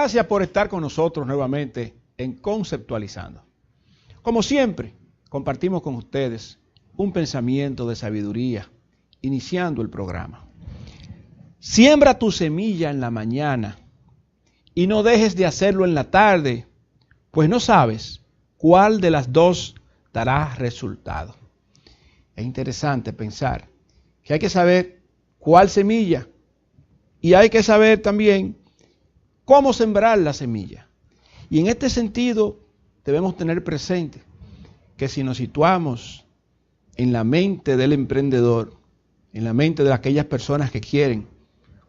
Gracias por estar con nosotros nuevamente en Conceptualizando. Como siempre, compartimos con ustedes un pensamiento de sabiduría, iniciando el programa. Siembra tu semilla en la mañana y no dejes de hacerlo en la tarde, pues no sabes cuál de las dos dará resultado. Es interesante pensar que hay que saber cuál semilla y hay que saber también cómo sembrar la semilla. Y en este sentido debemos tener presente que si nos situamos en la mente del emprendedor, en la mente de aquellas personas que quieren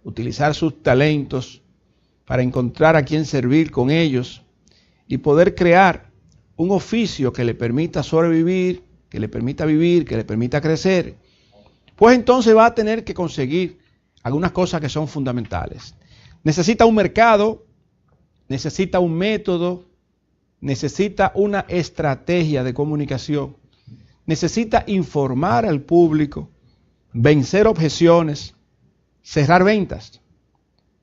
utilizar sus talentos para encontrar a quien servir con ellos y poder crear un oficio que le permita sobrevivir, que le permita vivir, que le permita crecer, pues entonces va a tener que conseguir algunas cosas que son fundamentales. Necesita un mercado, necesita un método, necesita una estrategia de comunicación, necesita informar al público, vencer objeciones, cerrar ventas.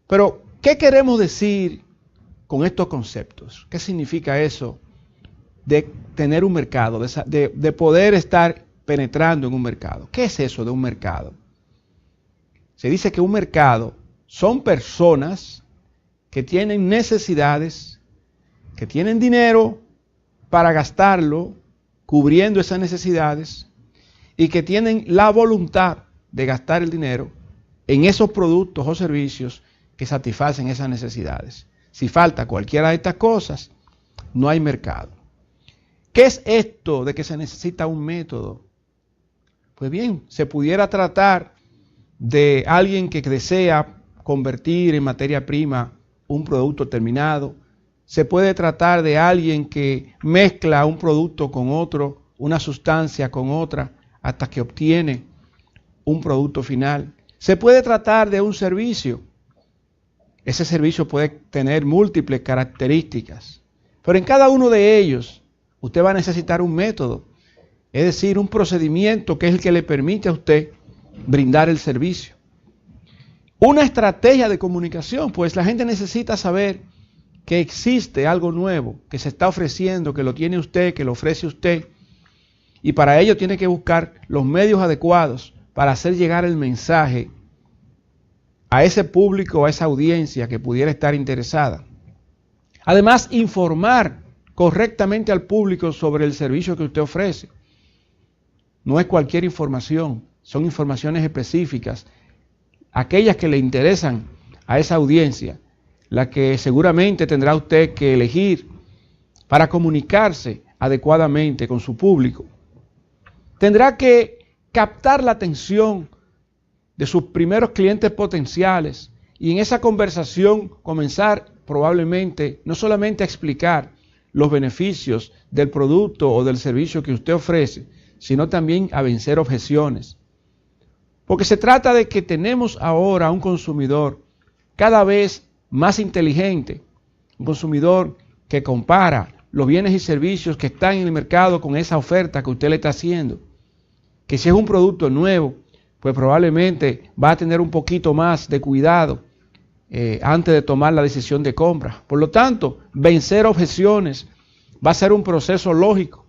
Pero, ¿qué queremos decir con estos conceptos? ¿Qué significa eso de tener un mercado, de poder estar penetrando en un mercado? ¿Qué es eso de un mercado? Se dice que un mercado son personas que tienen necesidades, que tienen dinero para gastarlo, cubriendo esas necesidades, y que tienen la voluntad de gastar el dinero en esos productos o servicios que satisfacen esas necesidades. Si falta cualquiera de estas cosas, no hay mercado. ¿Qué es esto de que se necesita un método? Pues bien, se pudiera tratar de alguien que desea convertir en materia prima un producto terminado. Se puede tratar de alguien que mezcla un producto con otro, una sustancia con otra, hasta que obtiene un producto final. Se puede tratar de un servicio. Ese servicio puede tener múltiples características, pero en cada uno de ellos usted va a necesitar un método, es decir, un procedimiento que es el que le permite a usted brindar el servicio. Una estrategia de comunicación, pues la gente necesita saber que existe algo nuevo, que se está ofreciendo, que lo tiene usted, que lo ofrece usted, y para ello tiene que buscar los medios adecuados para hacer llegar el mensaje a ese público, a esa audiencia que pudiera estar interesada. Además, informar correctamente al público sobre el servicio que usted ofrece. No es cualquier información, son informaciones específicas, aquellas que le interesan a esa audiencia, la que seguramente tendrá usted que elegir para comunicarse adecuadamente con su público. Tendrá que captar la atención de sus primeros clientes potenciales y en esa conversación comenzar probablemente no solamente a explicar los beneficios del producto o del servicio que usted ofrece, sino también a vencer objeciones. Porque se trata de que tenemos ahora un consumidor cada vez más inteligente, un consumidor que compara los bienes y servicios que están en el mercado con esa oferta que usted le está haciendo. Que si es un producto nuevo, pues probablemente va a tener un poquito más de cuidado antes de tomar la decisión de compra. Por lo tanto, vencer objeciones va a ser un proceso lógico.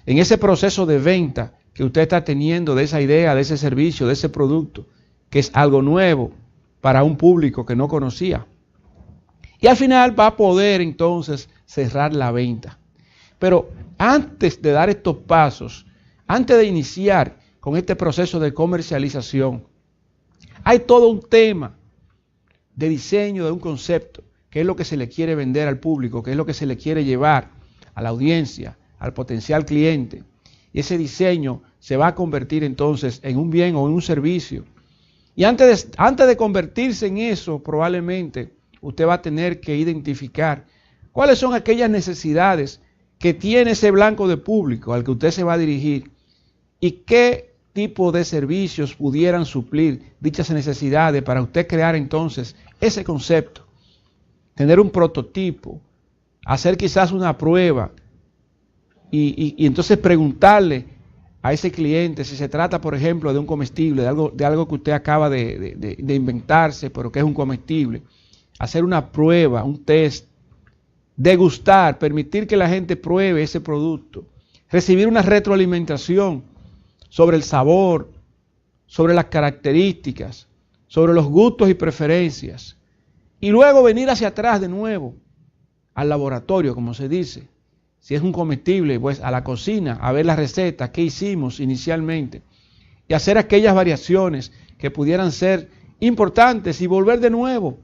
En ese proceso de venta que usted está teniendo de esa idea, de ese servicio, de ese producto, que es algo nuevo para un público que no conocía. Y al final va a poder entonces cerrar la venta. Pero antes de dar estos pasos, antes de iniciar con este proceso de comercialización, hay todo un tema de diseño de un concepto, que es lo que se le quiere vender al público, que es lo que se le quiere llevar a la audiencia, al potencial cliente. Y ese diseño se va a convertir entonces en un bien o en un servicio. Y antes de convertirse en eso, probablemente usted va a tener que identificar cuáles son aquellas necesidades que tiene ese blanco de público al que usted se va a dirigir y qué tipo de servicios pudieran suplir dichas necesidades para usted crear entonces ese concepto, tener un prototipo, hacer quizás una prueba y entonces preguntarle a ese cliente si se trata, por ejemplo, de un comestible, de algo que usted acaba de inventarse, pero que es un comestible. hacer una prueba, un test, degustar, permitir que la gente pruebe ese producto, recibir una retroalimentación sobre el sabor, sobre las características, sobre los gustos y preferencias, y luego venir hacia atrás de nuevo al laboratorio, como se dice. Si es un comestible, pues a la cocina, a ver la receta, qué hicimos inicialmente, y hacer aquellas variaciones que pudieran ser importantes y volver de nuevo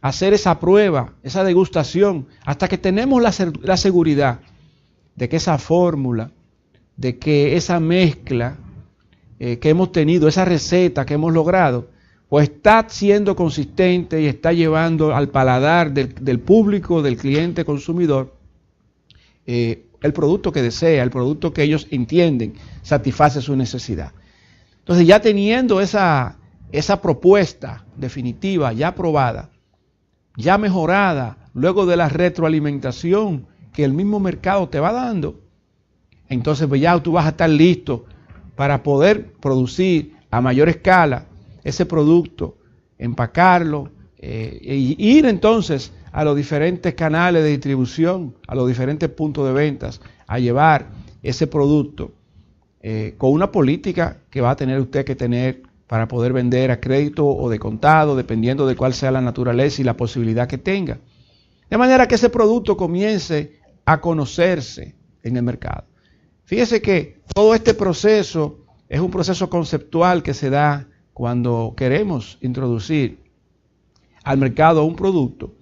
a hacer esa prueba, esa degustación, hasta que tenemos la seguridad de que esa fórmula, de que esa mezcla que hemos tenido, esa receta que hemos logrado, pues está siendo consistente y está llevando al paladar del público, del cliente consumidor, el producto que desea, el producto que ellos entienden satisface su necesidad. Entonces, ya teniendo esa propuesta definitiva, ya aprobada, ya mejorada, luego de la retroalimentación que el mismo mercado te va dando, entonces pues ya tú vas a estar listo para poder producir a mayor escala ese producto, empacarlo, e ir entonces a los diferentes canales de distribución, a los diferentes puntos de ventas, a llevar ese producto con una política que va a tener usted que tener para poder vender a crédito o de contado, dependiendo de cuál sea la naturaleza y la posibilidad que tenga. De manera que ese producto comience a conocerse en el mercado. Fíjese que todo este proceso es un proceso conceptual que se da cuando queremos introducir al mercado un producto,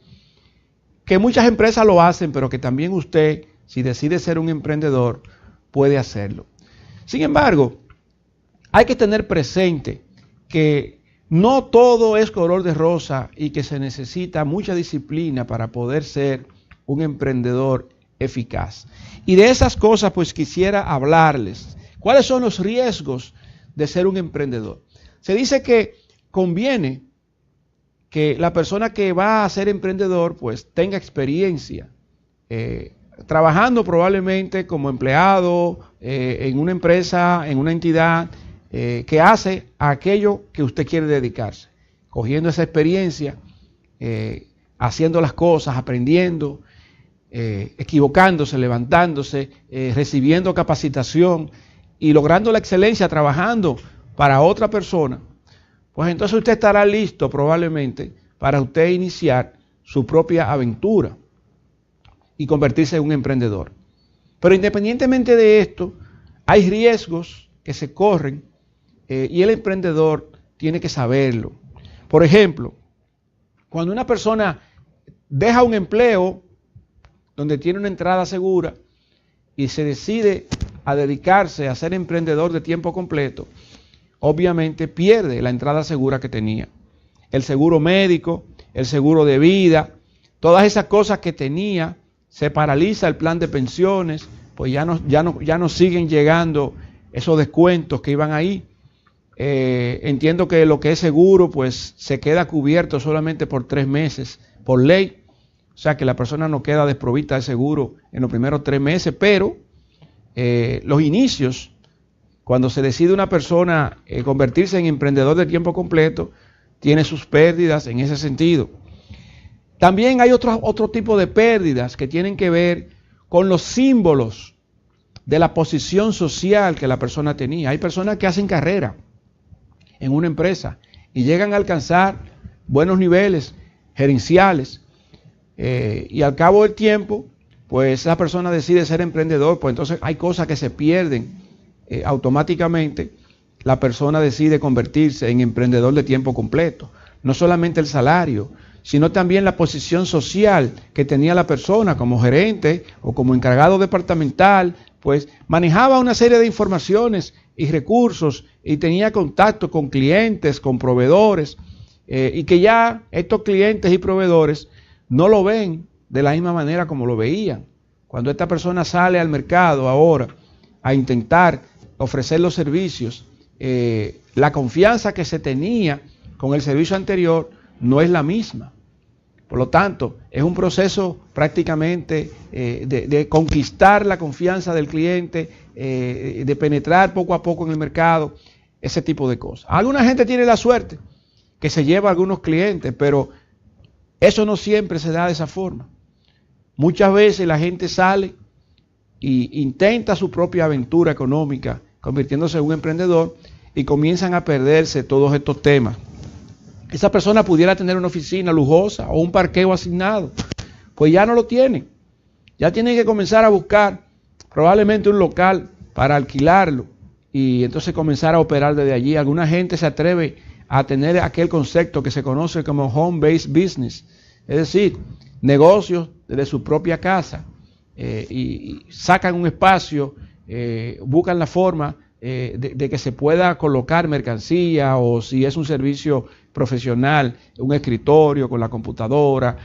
que muchas empresas lo hacen, pero que también usted, si decide ser un emprendedor, puede hacerlo. Sin embargo, hay que tener presente que no todo es color de rosa y que se necesita mucha disciplina para poder ser un emprendedor eficaz. Y de esas cosas pues quisiera hablarles. ¿Cuáles son los riesgos de ser un emprendedor? Se dice que conviene que la persona que va a ser emprendedor pues tenga experiencia, trabajando probablemente como empleado en una empresa, en una entidad que hace aquello que usted quiere dedicarse, cogiendo esa experiencia, haciendo las cosas, aprendiendo, equivocándose, levantándose, recibiendo capacitación y logrando la excelencia trabajando para otra persona, pues entonces usted estará listo probablemente para usted iniciar su propia aventura y convertirse en un emprendedor. Pero independientemente de esto, hay riesgos que se corren y el emprendedor tiene que saberlo. Por ejemplo, cuando una persona deja un empleo donde tiene una entrada segura y se decide a dedicarse a ser emprendedor de tiempo completo, obviamente pierde la entrada segura que tenía. El seguro médico, el seguro de vida, todas esas cosas que tenía, se paraliza el plan de pensiones, pues ya no siguen llegando esos descuentos que iban ahí. Entiendo que lo que es seguro, pues se queda cubierto solamente por 3 meses, por ley. O sea que la persona no queda desprovista de seguro en los primeros 3 meses, pero los inicios, cuando se decide una persona convertirse en emprendedor de tiempo completo, tiene sus pérdidas en ese sentido. También hay otro tipo de pérdidas que tienen que ver con los símbolos de la posición social que la persona tenía. Hay personas que hacen carrera en una empresa y llegan a alcanzar buenos niveles gerenciales y al cabo del tiempo, pues esa persona decide ser emprendedor, pues entonces hay cosas que se pierden automáticamente. La persona decide convertirse en emprendedor de tiempo completo. No solamente el salario, sino también la posición social que tenía la persona como gerente o como encargado departamental, pues manejaba una serie de informaciones y recursos y tenía contacto con clientes, con proveedores, y que ya estos clientes y proveedores no lo ven de la misma manera como lo veían. Cuando esta persona sale al mercado ahora a intentar ofrecer los servicios, la confianza que se tenía con el servicio anterior no es la misma. Por lo tanto, es un proceso prácticamente de conquistar la confianza del cliente, de penetrar poco a poco en el mercado, ese tipo de cosas. Alguna gente tiene la suerte que se lleva a algunos clientes, pero Eso no siempre se da de esa forma. Muchas veces la gente sale e intenta su propia aventura económica, convirtiéndose en un emprendedor, y comienzan a perderse todos estos temas. Esa persona pudiera tener una oficina lujosa o un parqueo asignado, pues ya no lo tiene. Ya tienen que comenzar a buscar probablemente un local para alquilarlo y entonces comenzar a operar desde allí. Alguna gente se atreve a tener aquel concepto que se conoce como home-based business, es decir, negocios desde su propia casa, y sacan un espacio, buscan la forma de que se pueda colocar mercancía, o si es un servicio profesional, un escritorio con la computadora,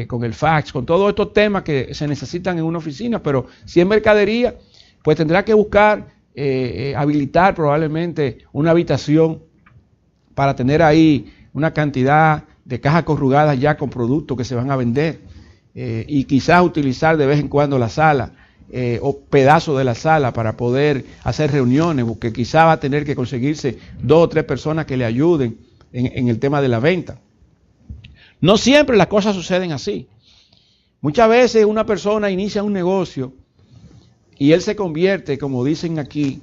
con el fax, con todos estos temas que se necesitan en una oficina. Pero si es mercadería, pues tendrá que buscar habilitar probablemente una habitación para tener ahí una cantidad de cajas corrugadas ya con productos que se van a vender, y quizás utilizar de vez en cuando la sala, o pedazos de la sala para poder hacer reuniones, porque quizá va a tener que conseguirse 2 o 3 personas que le ayuden en el tema de la venta. No siempre las cosas suceden así. Muchas veces una persona inicia un negocio y él se convierte, como dicen aquí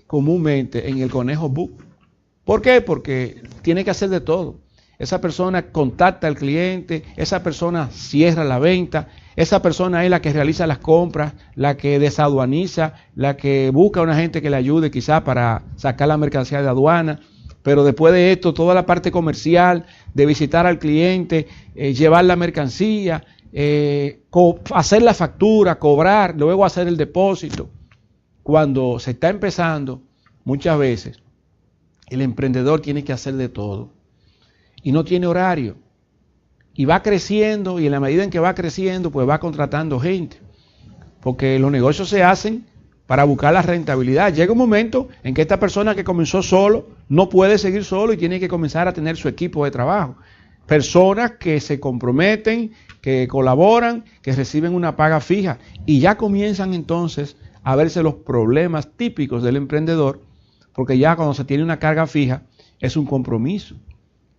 comúnmente, en el conejo Boo. ¿Por qué? Porque tiene que hacer de todo. Esa persona contacta al cliente, esa persona cierra la venta, esa persona es la que realiza las compras, la que desaduaniza, la que busca a una gente que le ayude quizás para sacar la mercancía de aduana. Pero después de esto, toda la parte comercial, de visitar al cliente, llevar la mercancía, hacer la factura, cobrar, luego hacer el depósito. Cuando se está empezando, muchas veces, el emprendedor tiene que hacer de todo. Y no tiene horario. Y va creciendo, y en la medida en que va creciendo, pues va contratando gente. Porque los negocios se hacen para buscar la rentabilidad. Llega un momento en que esta persona que comenzó solo no puede seguir solo y tiene que comenzar a tener su equipo de trabajo. Personas que se comprometen, que colaboran, que reciben una paga fija, y ya comienzan entonces a verse los problemas típicos del emprendedor, porque ya cuando se tiene una carga fija es un compromiso,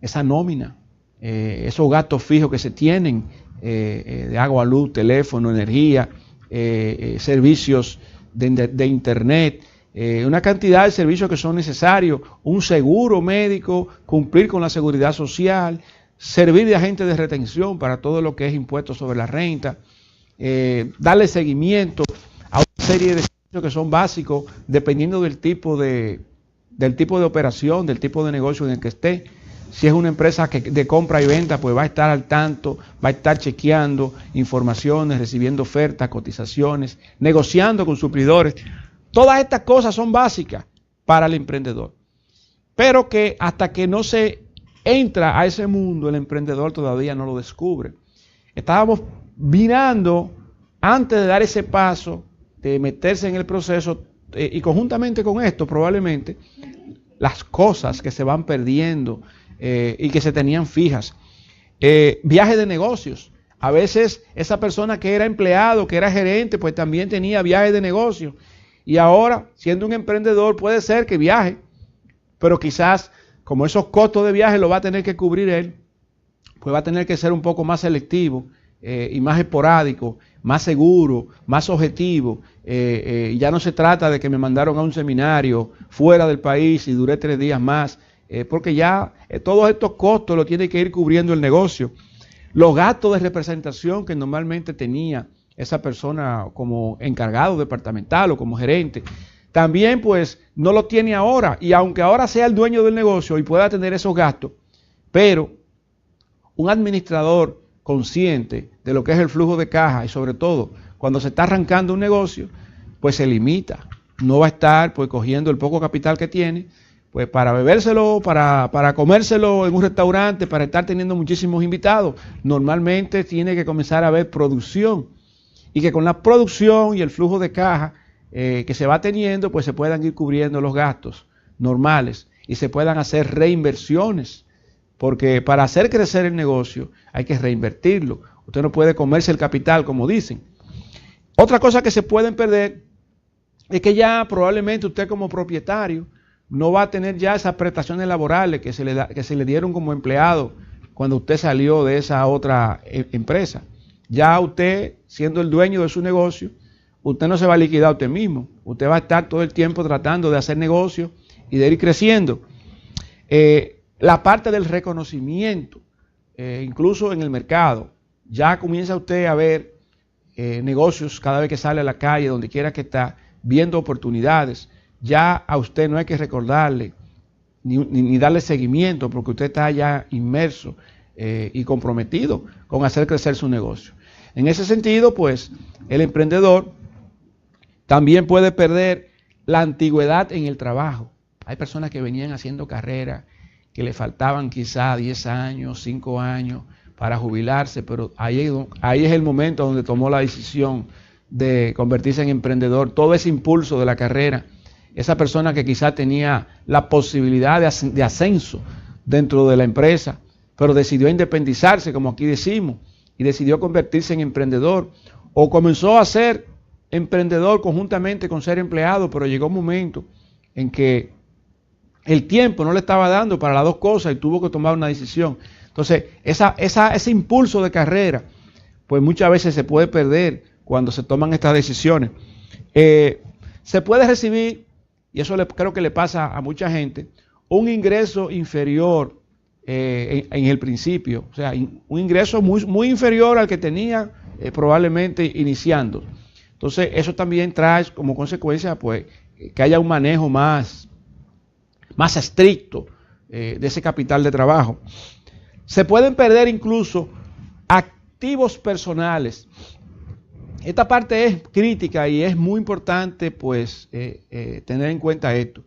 esa nómina, esos gastos fijos que se tienen, de agua, luz, teléfono, energía, servicios de internet, una cantidad de servicios que son necesarios, un seguro médico, cumplir con la seguridad social, servir de agente de retención para todo lo que es impuestos sobre la renta, darle seguimiento a una serie de servicios que son básicos dependiendo del tipo de operación, del tipo de negocio en el que esté. Si es una empresa de compra y venta, pues va a estar al tanto, va a estar chequeando informaciones, recibiendo ofertas, cotizaciones, negociando con suplidores. Todas estas cosas son básicas para el emprendedor. Pero que hasta que no se entra a ese mundo, el emprendedor todavía no lo descubre. Estábamos mirando, antes de dar ese paso, de meterse en el proceso, y conjuntamente con esto probablemente, las cosas que se van perdiendo, y que se tenían fijas. Viajes de negocios. A veces esa persona que era empleado, que era gerente, pues también tenía viajes de negocios. Y ahora, siendo un emprendedor, puede ser que viaje, pero quizás, como esos costos de viaje lo va a tener que cubrir él, pues va a tener que ser un poco más selectivo, y más esporádico, más seguro, más objetivo. Ya no se trata de que me mandaron a un seminario fuera del país y duré 3 días más, porque ya todos estos costos los tiene que ir cubriendo el negocio. Los gastos de representación que normalmente tenía esa persona como encargado departamental o como gerente, también pues no lo tiene ahora. Y aunque ahora sea el dueño del negocio y pueda tener esos gastos, pero un administrador consciente de lo que es el flujo de caja, y sobre todo cuando se está arrancando un negocio, pues se limita. No va a estar pues cogiendo el poco capital que tiene, pues para bebérselo, para comérselo en un restaurante, para estar teniendo muchísimos invitados. Normalmente tiene que comenzar a haber producción, y que con la producción y el flujo de caja que se va teniendo, pues se puedan ir cubriendo los gastos normales y se puedan hacer reinversiones, porque para hacer crecer el negocio hay que reinvertirlo. Usted no puede comerse el capital, como dicen. Otra cosa que se pueden perder es que ya probablemente usted como propietario no va a tener ya esas prestaciones laborales que se le dieron como empleado cuando usted salió de esa otra empresa. Ya usted, siendo el dueño de su negocio, usted no se va a liquidar a usted mismo. Usted va a estar todo el tiempo tratando de hacer negocio y de ir creciendo. La parte del reconocimiento, incluso en el mercado, ya comienza usted a ver negocios cada vez que sale a la calle, donde quiera que está, viendo oportunidades. Ya a usted no hay que recordarle ni darle seguimiento, porque usted está ya inmerso y comprometido con hacer crecer su negocio. En ese sentido, pues, el emprendedor también puede perder la antigüedad en el trabajo. Hay personas que venían haciendo carrera, que le faltaban quizá 10 años, 5 años para jubilarse, pero ahí es el momento donde tomó la decisión de convertirse en emprendedor. Todo ese impulso de la carrera, esa persona que quizá tenía la posibilidad de ascenso dentro de la empresa, pero decidió independizarse, como aquí decimos, y decidió convertirse en emprendedor, o comenzó a ser emprendedor conjuntamente con ser empleado, pero llegó un momento en que el tiempo no le estaba dando para las dos cosas y tuvo que tomar una decisión. Entonces, ese impulso de carrera, pues muchas veces se puede perder cuando se toman estas decisiones. Se puede recibir, y eso creo que le pasa a mucha gente, un ingreso inferior en el principio, o sea, un ingreso muy inferior al que tenía probablemente iniciando. Entonces, eso también trae como consecuencia, pues, que haya un manejo más estricto de ese capital de trabajo. Se pueden perder incluso activos personales. Esta parte es crítica y es muy importante, pues, tener en cuenta esto,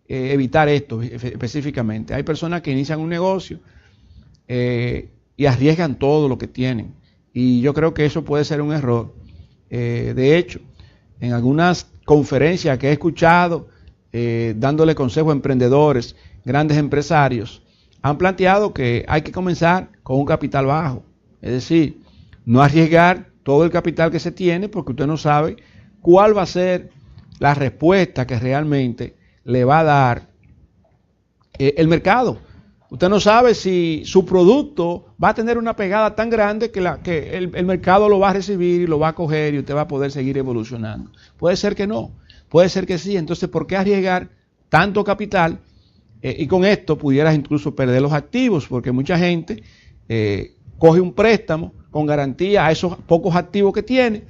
evitar esto específicamente. Hay personas que inician un negocio y arriesgan todo lo que tienen. Y yo creo que eso puede ser un error. De hecho, en algunas conferencias que he escuchado, dándole consejo a emprendedores, grandes empresarios, han planteado que hay que comenzar con un capital bajo. Es decir, no arriesgar todo el capital que se tiene, porque usted no sabe cuál va a ser la respuesta que realmente le va a dar el mercado. Usted no sabe si su producto va a tener una pegada tan grande que el mercado lo va a recibir y lo va a coger y usted va a poder seguir evolucionando. Puede ser que no, puede ser que sí. Entonces, ¿por qué arriesgar tanto capital? Y con esto pudieras incluso perder los activos, porque mucha gente coge un préstamo con garantía a esos pocos activos que tiene,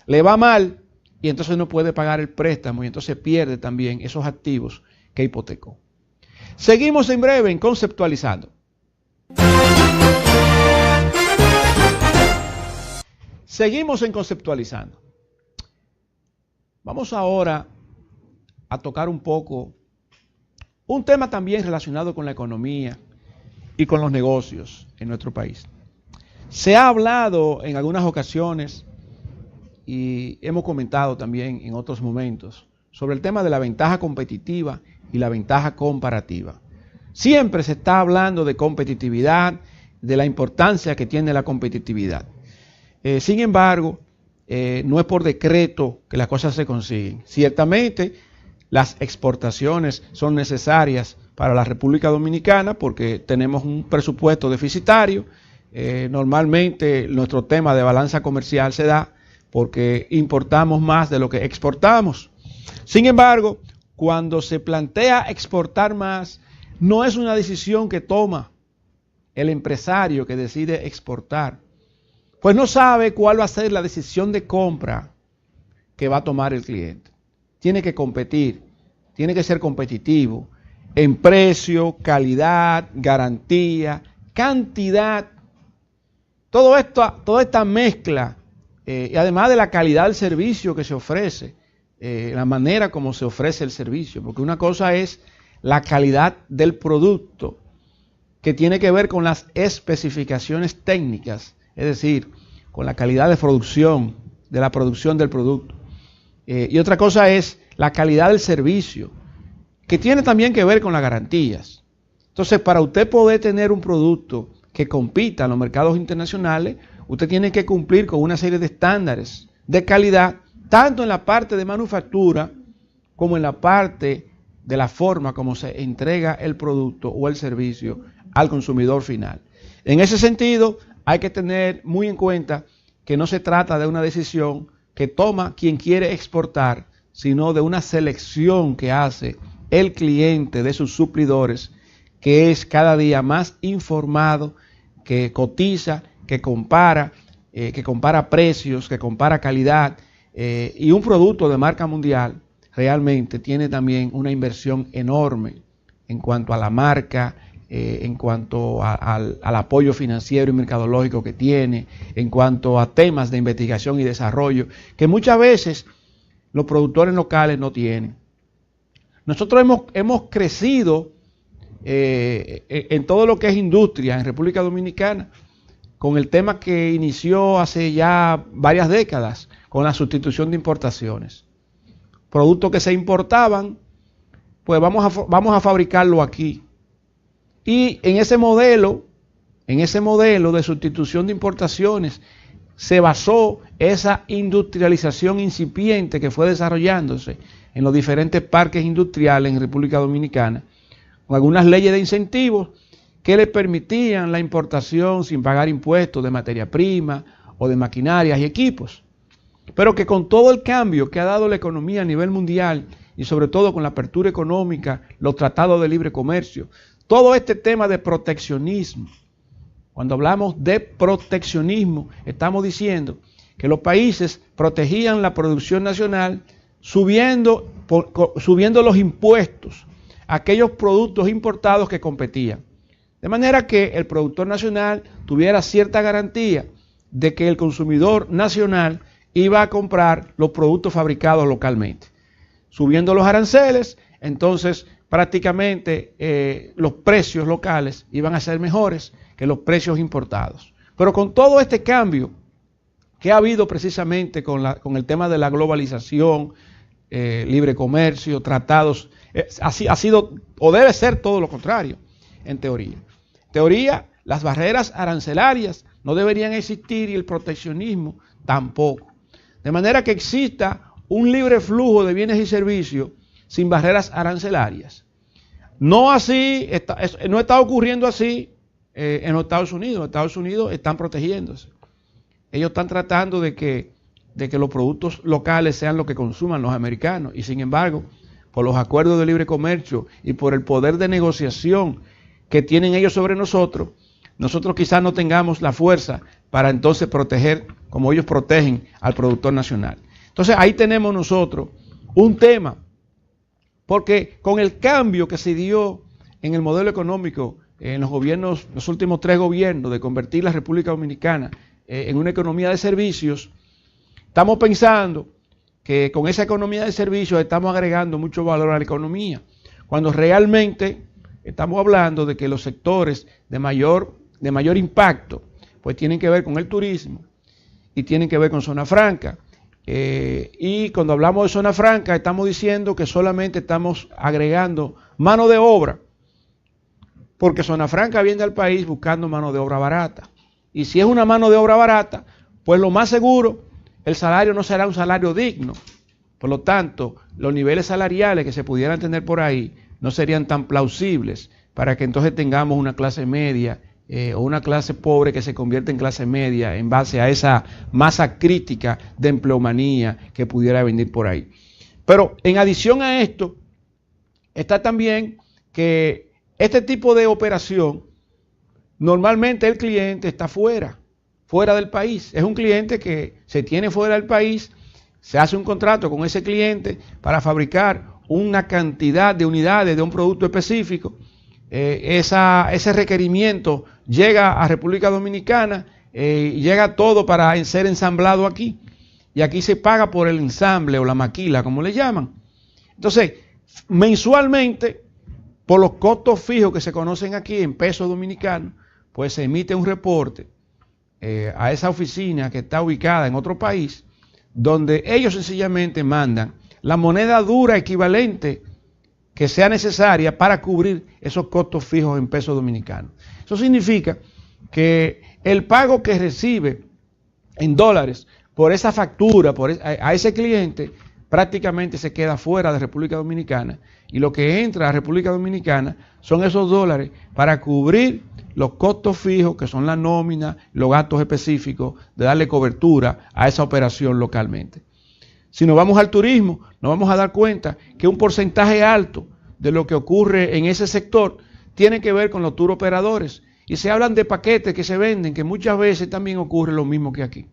le va mal y entonces no puede pagar el préstamo y entonces pierde también esos activos que hipotecó. Seguimos en breve en Conceptualizando. Seguimos en Conceptualizando. Vamos ahora a tocar un poco un tema también relacionado con la economía y con los negocios en nuestro país. Se ha hablado en algunas ocasiones y hemos comentado también en otros momentos sobre el tema de la ventaja competitiva y la ventaja comparativa. Siempre se está hablando de competitividad, de la importancia que tiene la competitividad. Sin embargo, no es por decreto que las cosas se consiguen. Ciertamente, las exportaciones son necesarias para la República Dominicana porque tenemos un presupuesto deficitario. Normalmente nuestro tema de balanza comercial se da porque importamos más de lo que exportamos. Sin embargo, cuando se plantea exportar más, no es una decisión que toma el empresario que decide exportar, pues no sabe cuál va a ser la decisión de compra que va a tomar el cliente. Tiene que competir, tiene que ser competitivo en precio, calidad, garantía, cantidad. Toda esta mezcla, y además de la calidad del servicio que se ofrece, la manera como se ofrece el servicio, porque una cosa es la calidad del producto, que tiene que ver con las especificaciones técnicas, es decir, con la calidad de producción, de la producción del producto. Y otra cosa es la calidad del servicio, que tiene también que ver con las garantías. Entonces, para usted poder tener un producto que compita en los mercados internacionales, usted tiene que cumplir con una serie de estándares de calidad, tanto en la parte de manufactura como en la parte de la forma como se entrega el producto o el servicio al consumidor final. En ese sentido, hay que tener muy en cuenta que no se trata de una decisión que toma quien quiere exportar, sino de una selección que hace el cliente de sus suplidores, que es cada día más informado, que cotiza, que compara precios, que compara calidad, y un producto de marca mundial realmente tiene también una inversión enorme en cuanto a la marca, en cuanto al apoyo financiero y mercadológico que tiene, en cuanto a temas de investigación y desarrollo, que muchas veces los productores locales no tienen. Nosotros hemos crecido en todo lo que es industria en República Dominicana, con el tema que inició hace ya varias décadas, con la sustitución de importaciones. Productos que se importaban, pues vamos a fabricarlo aquí. Y en ese modelo de sustitución de importaciones, se basó esa industrialización incipiente que fue desarrollándose en los diferentes parques industriales en República Dominicana, con algunas leyes de incentivos que le permitían la importación sin pagar impuestos de materia prima o de maquinarias y equipos. Pero que con todo el cambio que ha dado la economía a nivel mundial y sobre todo con la apertura económica, los tratados de libre comercio, todo este tema de proteccionismo, cuando hablamos de proteccionismo, estamos diciendo que los países protegían la producción nacional subiendo los impuestos a aquellos productos importados que competían. De manera que el productor nacional tuviera cierta garantía de que el consumidor nacional iba a comprar los productos fabricados localmente. Subiendo los aranceles, entonces prácticamente los precios locales iban a ser mejores que los precios importados. Pero con todo este cambio que ha habido precisamente con el tema de la globalización, libre comercio, tratados, ha sido o debe ser todo lo contrario, en teoría. En teoría, las barreras arancelarias no deberían existir y el proteccionismo tampoco. De manera que exista un libre flujo de bienes y servicios sin barreras arancelarias. No está ocurriendo así en los Estados Unidos. Los Estados Unidos están protegiéndose. Ellos están tratando de que los productos locales sean lo que consuman los americanos. Y sin embargo, por los acuerdos de libre comercio y por el poder de negociación que tienen ellos sobre nosotros quizás no tengamos la fuerza para entonces proteger como ellos protegen al productor nacional. Entonces ahí tenemos nosotros un tema, porque con el cambio que se dio en el modelo económico en los gobiernos, los últimos 3 gobiernos, de convertir la República Dominicana en una economía de servicios, estamos pensando que con esa economía de servicios estamos agregando mucho valor a la economía, cuando realmente estamos hablando de que los sectores de mayor impacto pues tienen que ver con el turismo y tienen que ver con zona franca. Y cuando hablamos de zona franca estamos diciendo que solamente estamos agregando mano de obra, porque zona franca viene al país buscando mano de obra barata. Y si es una mano de obra barata, pues lo más seguro, el salario no será un salario digno. Por lo tanto, los niveles salariales que se pudieran tener por ahí no serían tan plausibles para que entonces tengamos una clase media o una clase pobre que se convierte en clase media en base a esa masa crítica de empleomanía que pudiera venir por ahí. Pero en adición a esto, está también que este tipo de operación, normalmente el cliente está fuera del país. Es un cliente que se tiene fuera del país, se hace un contrato con ese cliente para fabricar una cantidad de unidades de un producto específico. Ese requerimiento llega a República Dominicana, llega todo para ser ensamblado aquí, y aquí se paga por el ensamble o la maquila, como le llaman. Entonces, mensualmente, por los costos fijos que se conocen aquí en pesos dominicanos, pues se emite un reporte a esa oficina que está ubicada en otro país, donde ellos sencillamente mandan la moneda dura equivalente que sea necesaria para cubrir esos costos fijos en pesos dominicanos. Eso significa que el pago que recibe en dólares por esa factura a ese cliente prácticamente se queda fuera de República Dominicana, y lo que entra a República Dominicana son esos dólares para cubrir los costos fijos, que son la nómina, los gastos específicos, de darle cobertura a esa operación localmente. Si nos vamos al turismo, nos vamos a dar cuenta que un porcentaje alto de lo que ocurre en ese sector tiene que ver con los tour operadores. Y se hablan de paquetes que se venden, que muchas veces también ocurre lo mismo que aquí.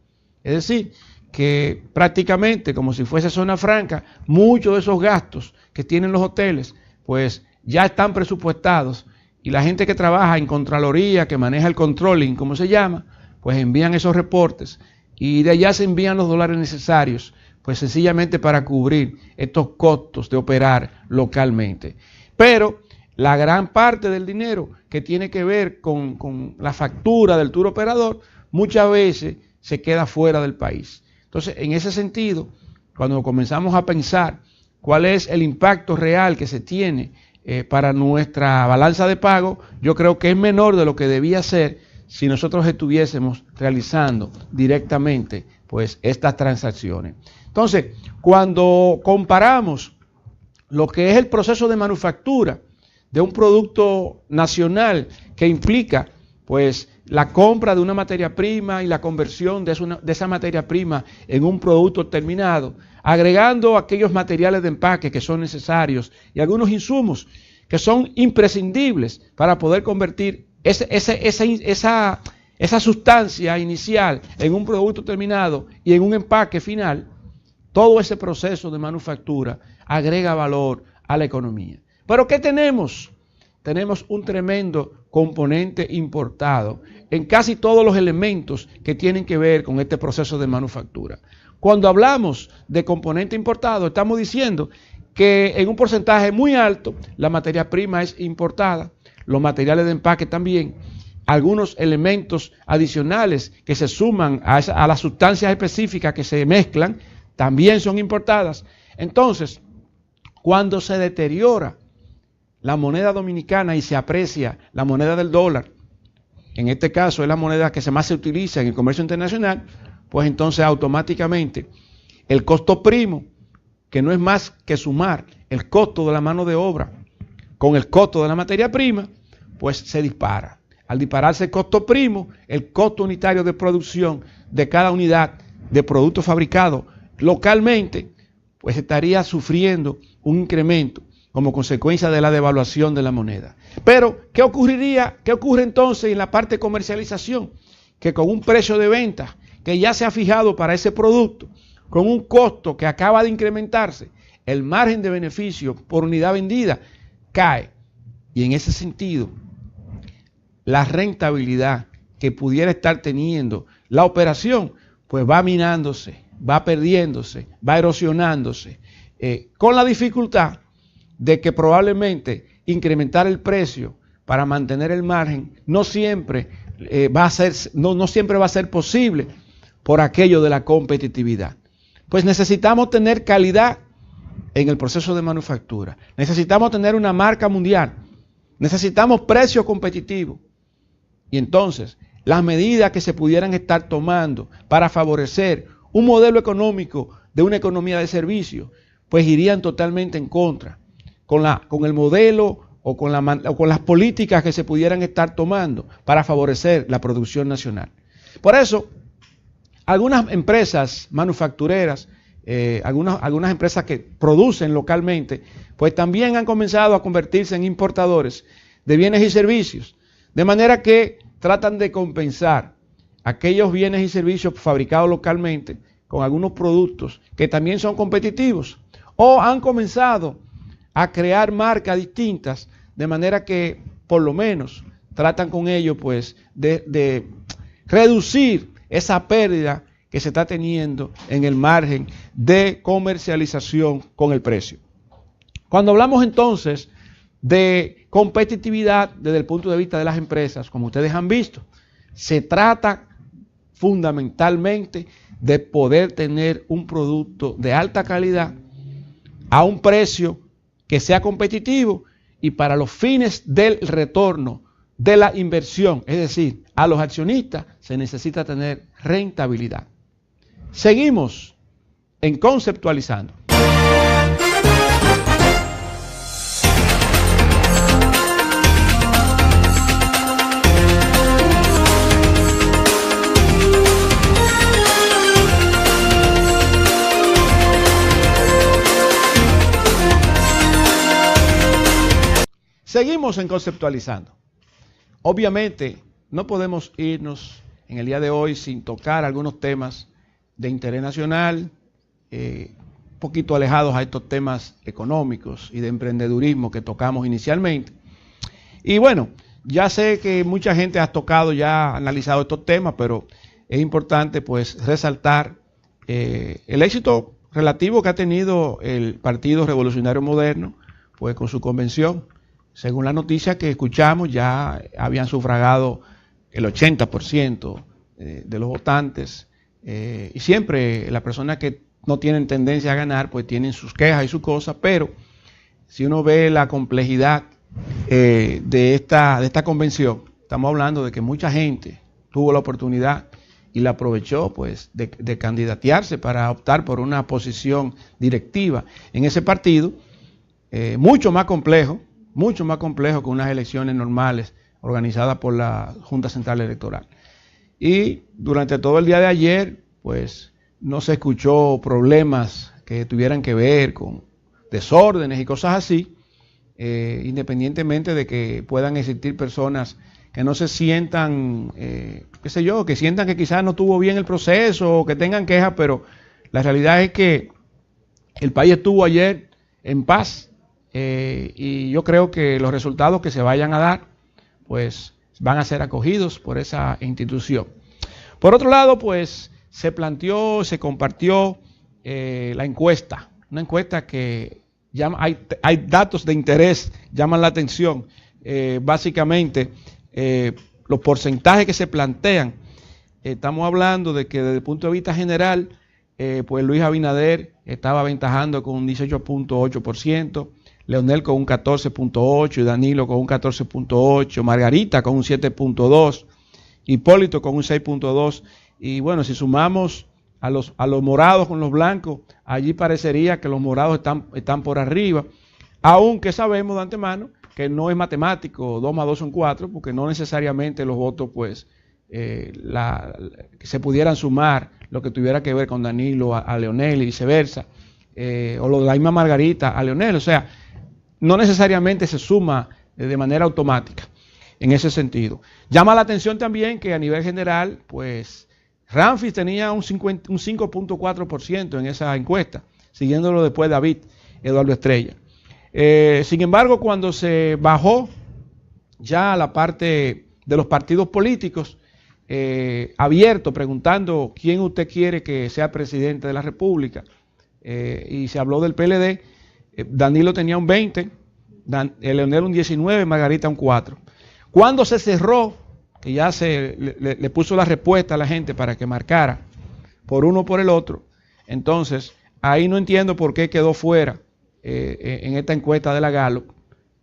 Es decir, que prácticamente, como si fuese zona franca, muchos de esos gastos que tienen los hoteles, pues ya están presupuestados, y la gente que trabaja en Contraloría, que maneja el controlling, como se llama, pues envían esos reportes, y de allá se envían los dólares necesarios, pues sencillamente para cubrir estos costos de operar localmente. Pero la gran parte del dinero que tiene que ver con la factura del tour operador, muchas veces se queda fuera del país. Entonces, en ese sentido, cuando comenzamos a pensar cuál es el impacto real que se tiene para nuestra balanza de pago, yo creo que es menor de lo que debía ser si nosotros estuviésemos realizando directamente pues estas transacciones. Entonces, cuando comparamos lo que es el proceso de manufactura de un producto nacional que implica pues la compra de una materia prima y la conversión de esa materia prima en un producto terminado, agregando aquellos materiales de empaque que son necesarios y algunos insumos que son imprescindibles para poder convertir esa sustancia inicial en un producto terminado y en un empaque final. Todo ese proceso de manufactura agrega valor a la economía. ¿Pero qué tenemos? Tenemos un tremendo componente importado en casi todos los elementos que tienen que ver con este proceso de manufactura. Cuando hablamos de componente importado, estamos diciendo que en un porcentaje muy alto la materia prima es importada, los materiales de empaque también, algunos elementos adicionales que se suman a las sustancias específicas que se mezclan, también son importadas. Entonces, cuando se deteriora la moneda dominicana y se aprecia la moneda del dólar, en este caso es la moneda que más se utiliza en el comercio internacional, pues entonces automáticamente el costo primo, que no es más que sumar el costo de la mano de obra con el costo de la materia prima, pues se dispara. Al dispararse el costo primo, el costo unitario de producción de cada unidad de producto fabricado localmente, pues estaría sufriendo un incremento como consecuencia de la devaluación de la moneda. Pero, ¿qué ocurriría? ¿Qué ocurre entonces en la parte de comercialización? Que con un precio de venta que ya se ha fijado para ese producto, con un costo que acaba de incrementarse, el margen de beneficio por unidad vendida cae. Y en ese sentido, la rentabilidad que pudiera estar teniendo la operación, pues va minándose, va perdiéndose, va erosionándose, con la dificultad de que probablemente incrementar el precio para mantener el margen no siempre va a ser posible por aquello de la competitividad. Pues necesitamos tener calidad en el proceso de manufactura, necesitamos tener una marca mundial, necesitamos precios competitivos. Y entonces, las medidas que se pudieran estar tomando para favorecer un modelo económico de una economía de servicio, pues irían totalmente en contra con el modelo o con las políticas que se pudieran estar tomando para favorecer la producción nacional. Por eso, algunas empresas manufactureras, algunas empresas que producen localmente, pues también han comenzado a convertirse en importadores de bienes y servicios, de manera que tratan de compensar aquellos bienes y servicios fabricados localmente con algunos productos que también son competitivos, o han comenzado a crear marcas distintas, de manera que por lo menos tratan con ello pues de reducir esa pérdida que se está teniendo en el margen de comercialización con el precio. Cuando hablamos entonces de competitividad desde el punto de vista de las empresas, como ustedes han visto, se trata fundamentalmente de poder tener un producto de alta calidad a un precio que sea competitivo y para los fines del retorno de la inversión, es decir, a los accionistas se necesita tener rentabilidad. Seguimos en Conceptualizando. Seguimos en Conceptualizando. Obviamente, no podemos irnos en el día de hoy sin tocar algunos temas de interés nacional, un poquito alejados a estos temas económicos y de emprendedurismo que tocamos inicialmente. Y bueno, ya sé que mucha gente ha tocado, ya ha analizado estos temas, pero es importante pues resaltar el éxito relativo que ha tenido el Partido Revolucionario Moderno pues con su convención. Según la noticia que escuchamos, ya habían sufragado el 80% de los votantes, y siempre las personas que no tienen tendencia a ganar pues tienen sus quejas y sus cosas, pero si uno ve la complejidad de esta convención, estamos hablando de que mucha gente tuvo la oportunidad y la aprovechó pues de candidatearse para optar por una posición directiva en ese partido, mucho más complejo que unas elecciones normales organizadas por la Junta Central Electoral. Y durante todo el día de ayer, pues no se escuchó problemas que tuvieran que ver con desórdenes y cosas así, independientemente de que puedan existir personas que no se sientan, que sientan que quizás no estuvo bien el proceso o que tengan quejas, pero la realidad es que el país estuvo ayer en paz. Y yo creo que los resultados que se vayan a dar, pues van a ser acogidos por esa institución. Por otro lado, pues se compartió la encuesta, una encuesta que hay datos de interés, llaman la atención. Básicamente, los porcentajes que se plantean, estamos hablando de que desde el punto de vista general, pues Luis Abinader estaba aventajando con un 18.8%, Leonel con un 14.8%, Danilo con un 14.8%, Margarita con un 7.2%, Hipólito con un 6.2%, y bueno, si sumamos a los morados con los blancos, allí parecería que los morados están por arriba, aunque sabemos de antemano que no es matemático, 2 más 2 son 4, porque no necesariamente los votos pues se pudieran sumar lo que tuviera que ver con Danilo a Leonel y viceversa, o lo de la misma Margarita a Leonel, o sea, no necesariamente se suma de manera automática en ese sentido. Llama la atención también que a nivel general, pues Ramfis tenía un 5.4% en esa encuesta, siguiéndolo después David Eduardo Estrella. Sin embargo, cuando se bajó ya a la parte de los partidos políticos, abierto, preguntando quién usted quiere que sea presidente de la República, y se habló del PLD, Danilo tenía un 20%, Leonel un 19%, Margarita un 4%. Cuando se cerró, que ya le puso la respuesta a la gente para que marcara por uno o por el otro, entonces ahí no entiendo por qué quedó fuera en esta encuesta de la Gallup,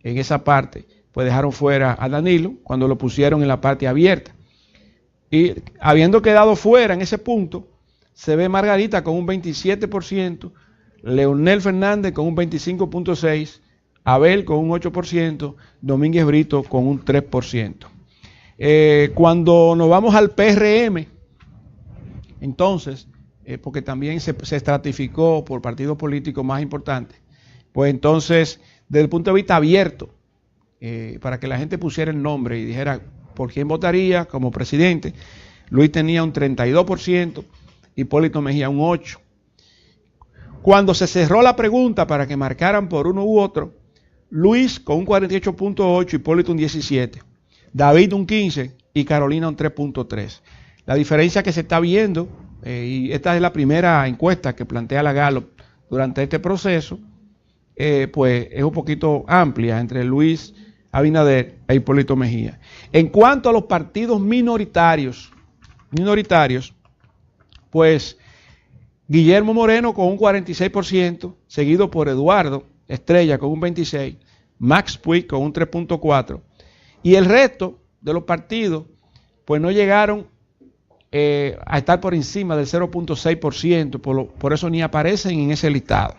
en esa parte, pues dejaron fuera a Danilo cuando lo pusieron en la parte abierta. Y habiendo quedado fuera en ese punto, se ve Margarita con un 27%, Leonel Fernández con un 25.6%, Abel con un 8%, Domínguez Brito con un 3%. Cuando nos vamos al PRM, entonces, porque también se estratificó por partidos políticos más importantes, pues entonces, desde el punto de vista abierto, para que la gente pusiera el nombre y dijera por quién votaría como presidente, Luis tenía un 32%, Hipólito Mejía un 8%. Cuando se cerró la pregunta para que marcaran por uno u otro, Luis con un 48.8%, Hipólito un 17%, David un 15% y Carolina un 3.3%. La diferencia que se está viendo, y esta es la primera encuesta que plantea la Gallup durante este proceso, pues es un poquito amplia entre Luis Abinader e Hipólito Mejía. En cuanto a los partidos minoritarios, pues Guillermo Moreno con un 46%, seguido por Eduardo Estrella con un 26%, Max Puig con un 3.4%, y el resto de los partidos pues no llegaron a estar por encima del 0.6%, por eso ni aparecen en ese listado.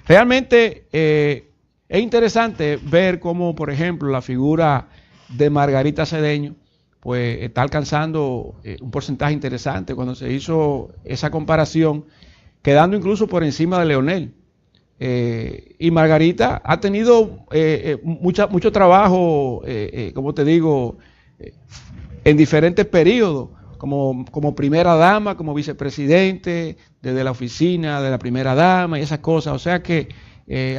Realmente es interesante ver cómo, por ejemplo, la figura de Margarita Cedeño pues está alcanzando un porcentaje interesante cuando se hizo esa comparación, quedando incluso por encima de Leonel. Y Margarita ha tenido mucho trabajo, como te digo, en diferentes periodos, como primera dama, como vicepresidente, desde la oficina de la primera dama y esas cosas. O sea que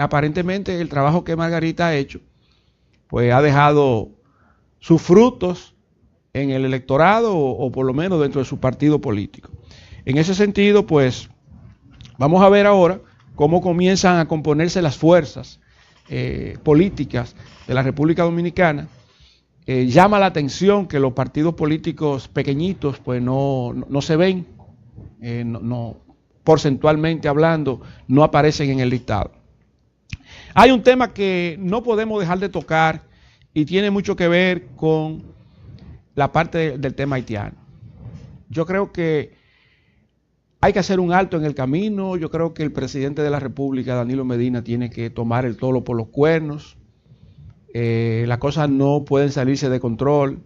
aparentemente el trabajo que Margarita ha hecho, pues ha dejado sus frutos en el electorado o por lo menos dentro de su partido político. En ese sentido, pues vamos a ver ahora cómo comienzan a componerse las fuerzas políticas de la República Dominicana. Llama la atención que los partidos políticos pequeñitos pues no se ven, porcentualmente hablando, no aparecen en el listado. Hay un tema que no podemos dejar de tocar y tiene mucho que ver con la parte del tema haitiano. Yo creo que hay que hacer un alto en el camino. Yo creo que el presidente de la República, Danilo Medina, tiene que tomar el toro por los cuernos. Las cosas no pueden salirse de control.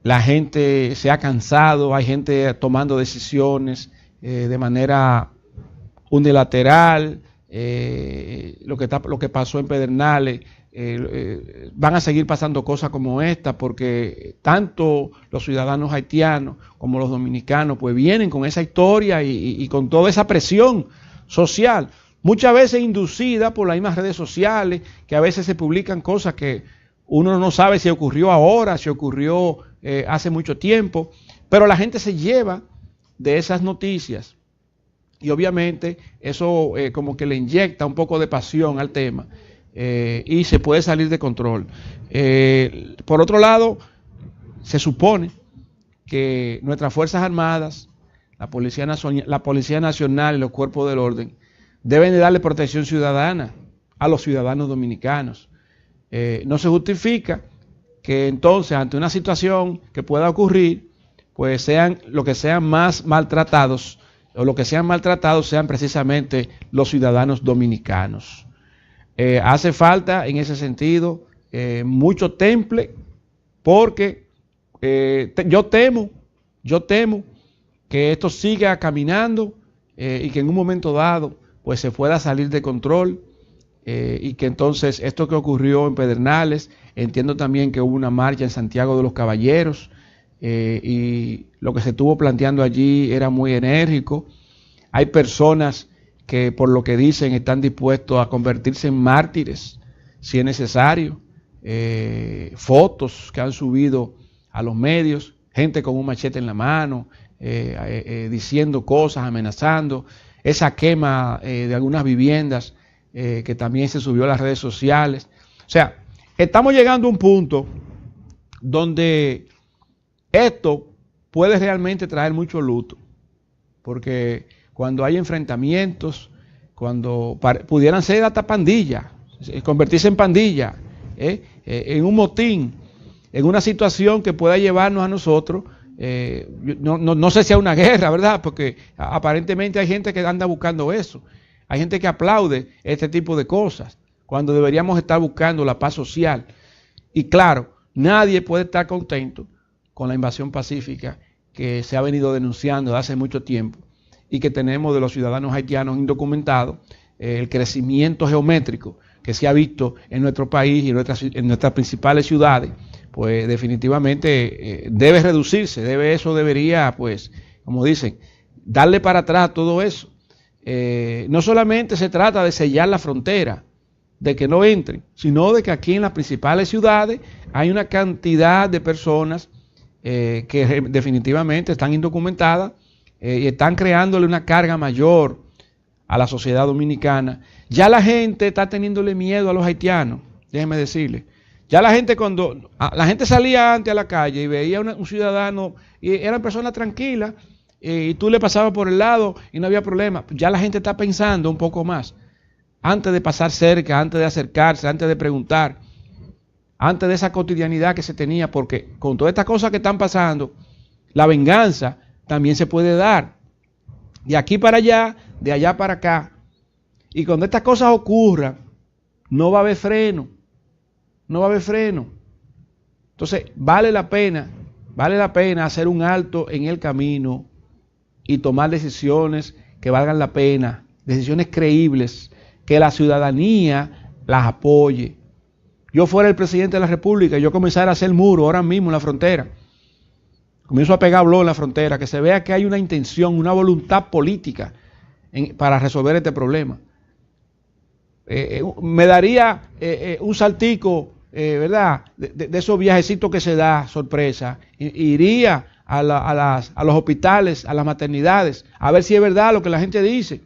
La gente se ha cansado, hay gente tomando decisiones de manera unilateral. Lo que pasó en Pedernales, van a seguir pasando cosas como esta, porque tanto los ciudadanos haitianos como los dominicanos pues vienen con esa historia y con toda esa presión social, muchas veces inducida por las mismas redes sociales, que a veces se publican cosas que uno no sabe si ocurrió ahora, si ocurrió hace mucho tiempo, pero la gente se lleva de esas noticias y obviamente eso como que le inyecta un poco de pasión al tema y se puede salir de control. Por otro lado, se supone que nuestras Fuerzas Armadas, la Policía Nacional y los cuerpos del orden deben de darle protección ciudadana a los ciudadanos dominicanos. No se justifica que entonces ante una situación que pueda ocurrir, pues sean los que sean más maltratados o los que sean maltratados sean precisamente los ciudadanos dominicanos. Hace falta en ese sentido mucho temple, porque yo temo que esto siga caminando y que en un momento dado pues se pueda salir de control y que entonces esto que ocurrió en Pedernales, entiendo también que hubo una marcha en Santiago de los Caballeros y lo que se estuvo planteando allí era muy enérgico. Hay personas que por lo que dicen están dispuestos a convertirse en mártires si es necesario. Fotos que han subido a los medios, gente con un machete en la mano, diciendo cosas, amenazando. Esa quema de algunas viviendas que también se subió a las redes sociales. O sea, estamos llegando a un punto donde esto puede realmente traer mucho luto, porque cuando hay enfrentamientos, cuando pudieran ser hasta pandillas, convertirse en pandilla, en un motín, en una situación que pueda llevarnos a nosotros, no sé si a una guerra, ¿verdad? Porque aparentemente hay gente que anda buscando eso. Hay gente que aplaude este tipo de cosas, cuando deberíamos estar buscando la paz social. Y claro, nadie puede estar contento con la invasión pacífica que se ha venido denunciando desde hace mucho tiempo y que tenemos de los ciudadanos haitianos indocumentados, el crecimiento geométrico que se ha visto en nuestro país y en nuestras principales ciudades, pues definitivamente debe reducirse, eso debería, pues, como dicen, darle para atrás todo eso. No solamente se trata de sellar la frontera, de que no entren, sino de que aquí en las principales ciudades hay una cantidad de personas que definitivamente están indocumentadas y están creándole una carga mayor a la sociedad dominicana. Ya la gente está teniéndole miedo a los haitianos, déjenme decirle. Ya la gente la gente salía antes a la calle y veía un ciudadano y eran personas tranquilas y tú le pasabas por el lado y no había problema. Ya la gente está pensando un poco más antes de pasar cerca, antes de acercarse, antes de preguntar, antes de esa cotidianidad que se tenía, porque con todas estas cosas que están pasando, la venganza también se puede dar de aquí para allá, de allá para acá. Y cuando estas cosas ocurran, no va a haber freno. No va a haber freno. Entonces, vale la pena hacer un alto en el camino y tomar decisiones que valgan la pena, decisiones creíbles, que la ciudadanía las apoye. Yo fuera el presidente de la República, yo comenzara a hacer muro ahora mismo en la frontera. Comienzo a pegar blog en la frontera, que se vea que hay una intención, una voluntad política para resolver este problema. Me daría un saltico, ¿verdad? De esos viajecitos que se da, sorpresa. Iría a los hospitales, a las maternidades, a ver si es verdad lo que la gente dice.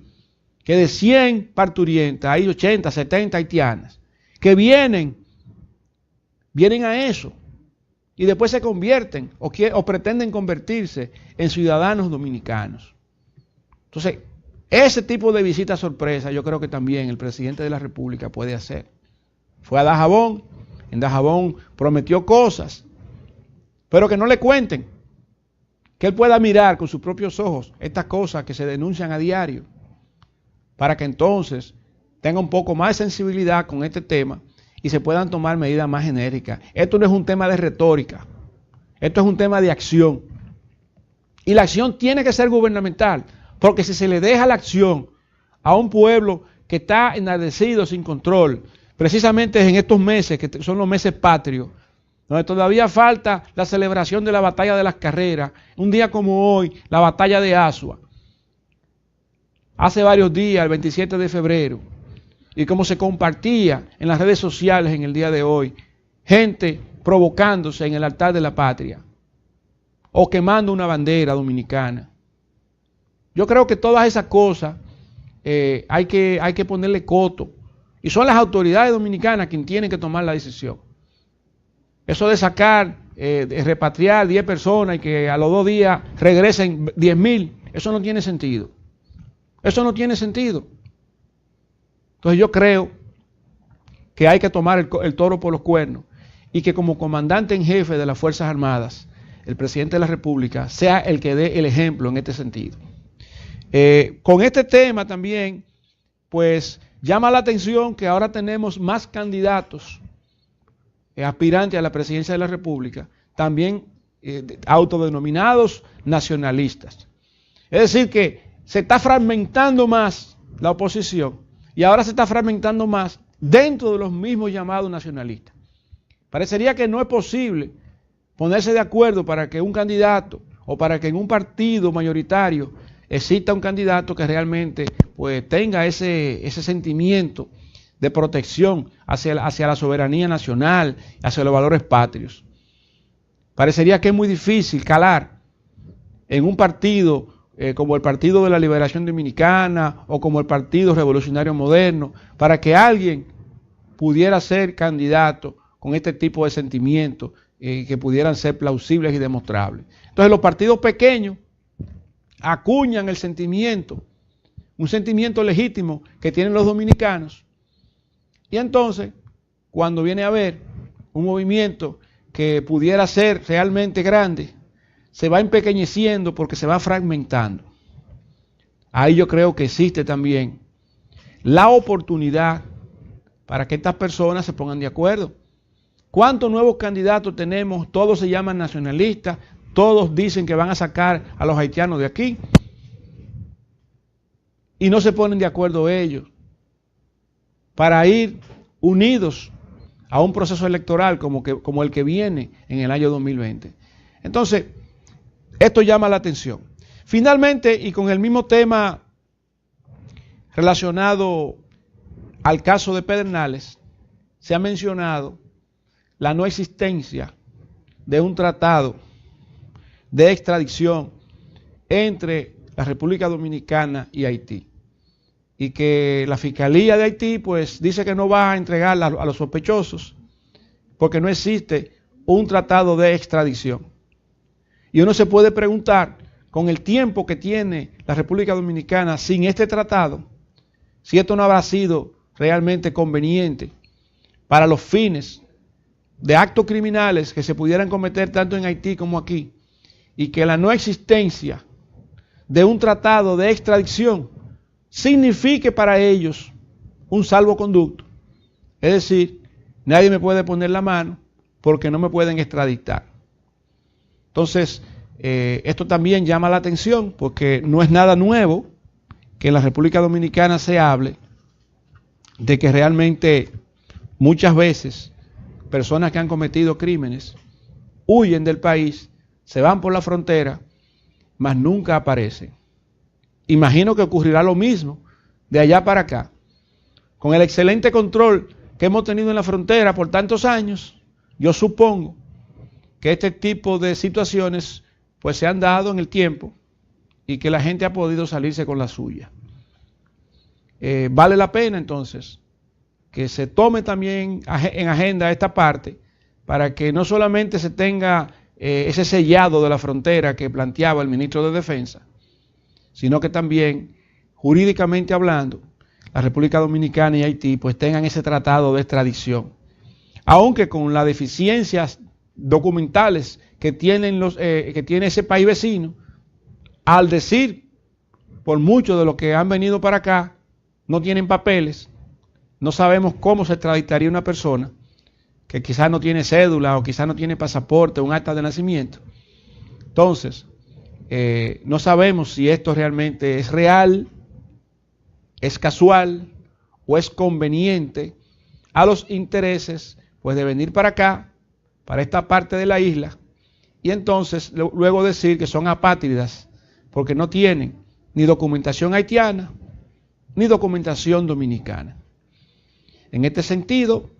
Que de 100 parturientas hay 80, 70 haitianas que vienen a eso y después se convierten o pretenden convertirse en ciudadanos dominicanos. Entonces, ese tipo de visita sorpresa yo creo que también el presidente de la República puede hacer. Fue a Dajabón, en Dajabón prometió cosas, pero que no le cuenten, que él pueda mirar con sus propios ojos estas cosas que se denuncian a diario, para que entonces tenga un poco más de sensibilidad con este tema y se puedan tomar medidas más genéricas. Esto no es un tema de retórica, esto es un tema de acción. Y la acción tiene que ser gubernamental, porque si se le deja la acción a un pueblo que está enardecido, sin control, precisamente en estos meses, que son los meses patrios, donde todavía falta la celebración de la batalla de las carreras, un día como hoy, la batalla de Asua, hace varios días, el 27 de febrero, y como se compartía en las redes sociales en el día de hoy, gente provocándose en el altar de la patria, o quemando una bandera dominicana. Yo creo que todas esas cosas hay que ponerle coto, y son las autoridades dominicanas quienes tienen que tomar la decisión. Eso de sacar, de repatriar 10 personas y que a los 2 días regresen 10.000, eso no tiene sentido. Eso no tiene sentido. Entonces yo creo que hay que tomar el toro por los cuernos y que como comandante en jefe de las Fuerzas Armadas, el presidente de la República sea el que dé el ejemplo en este sentido. Con este tema también, pues llama la atención que ahora tenemos más candidatos aspirantes a la presidencia de la República, también autodenominados nacionalistas. Es decir que se está fragmentando más la oposición y ahora se está fragmentando más dentro de los mismos llamados nacionalistas. Parecería que no es posible ponerse de acuerdo para que un candidato o para que en un partido mayoritario exista un candidato que realmente pues tenga ese sentimiento de protección hacia la soberanía nacional, hacia los valores patrios. Parecería que es muy difícil calar en un partido como el Partido de la Liberación Dominicana o como el Partido Revolucionario Moderno, para que alguien pudiera ser candidato con este tipo de sentimientos que pudieran ser plausibles y demostrables. Entonces los partidos pequeños acuñan el sentimiento, un sentimiento legítimo que tienen los dominicanos, y entonces cuando viene a haber un movimiento que pudiera ser realmente grande, se va empequeñeciendo porque se va fragmentando. Ahí yo creo que existe también la oportunidad para que estas personas se pongan de acuerdo. ¿Cuántos nuevos candidatos tenemos? Todos se llaman nacionalistas, todos dicen que van a sacar a los haitianos de aquí y no se ponen de acuerdo ellos para ir unidos a un proceso electoral como el que viene en el año 2020. Entonces, esto llama la atención. Finalmente, y con el mismo tema relacionado al caso de Pedernales, se ha mencionado la no existencia de un tratado de extradición entre la República Dominicana y Haití. Y que la Fiscalía de Haití pues dice que no va a entregar a los sospechosos porque no existe un tratado de extradición. Y uno se puede preguntar, con el tiempo que tiene la República Dominicana sin este tratado, si esto no habrá sido realmente conveniente para los fines de actos criminales que se pudieran cometer tanto en Haití como aquí, y que la no existencia de un tratado de extradición signifique para ellos un salvoconducto. Es decir, nadie me puede poner la mano porque no me pueden extraditar. Entonces, esto también llama la atención porque no es nada nuevo que en la República Dominicana se hable de que realmente muchas veces personas que han cometido crímenes huyen del país, se van por la frontera, mas nunca aparecen. Imagino que ocurrirá lo mismo de allá para acá. Con el excelente control que hemos tenido en la frontera por tantos años, yo supongo que este tipo de situaciones pues se han dado en el tiempo y que la gente ha podido salirse con la suya. Vale la pena entonces que se tome también en agenda esta parte para que no solamente se tenga ese sellado de la frontera que planteaba el ministro de Defensa, sino que también, jurídicamente hablando, la República Dominicana y Haití pues tengan ese tratado de extradición. Aunque con las deficiencias documentales que tienen que tiene ese país vecino, al decir por muchos de los que han venido para acá, no tienen papeles, no sabemos cómo se extraditaría una persona que quizás no tiene cédula o quizás no tiene pasaporte o un acta de nacimiento. Entonces, no sabemos si esto realmente es real, es casual o es conveniente a los intereses pues de venir para acá, para esta parte de la isla, y entonces luego decir que son apátridas porque no tienen ni documentación haitiana ni documentación dominicana. En este sentido,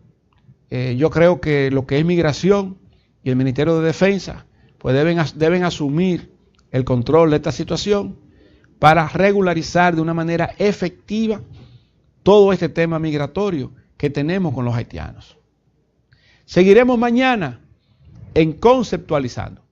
yo creo que lo que es migración y el Ministerio de Defensa pues deben asumir el control de esta situación para regularizar de una manera efectiva todo este tema migratorio que tenemos con los haitianos. Seguiremos mañana en Conceptualizando.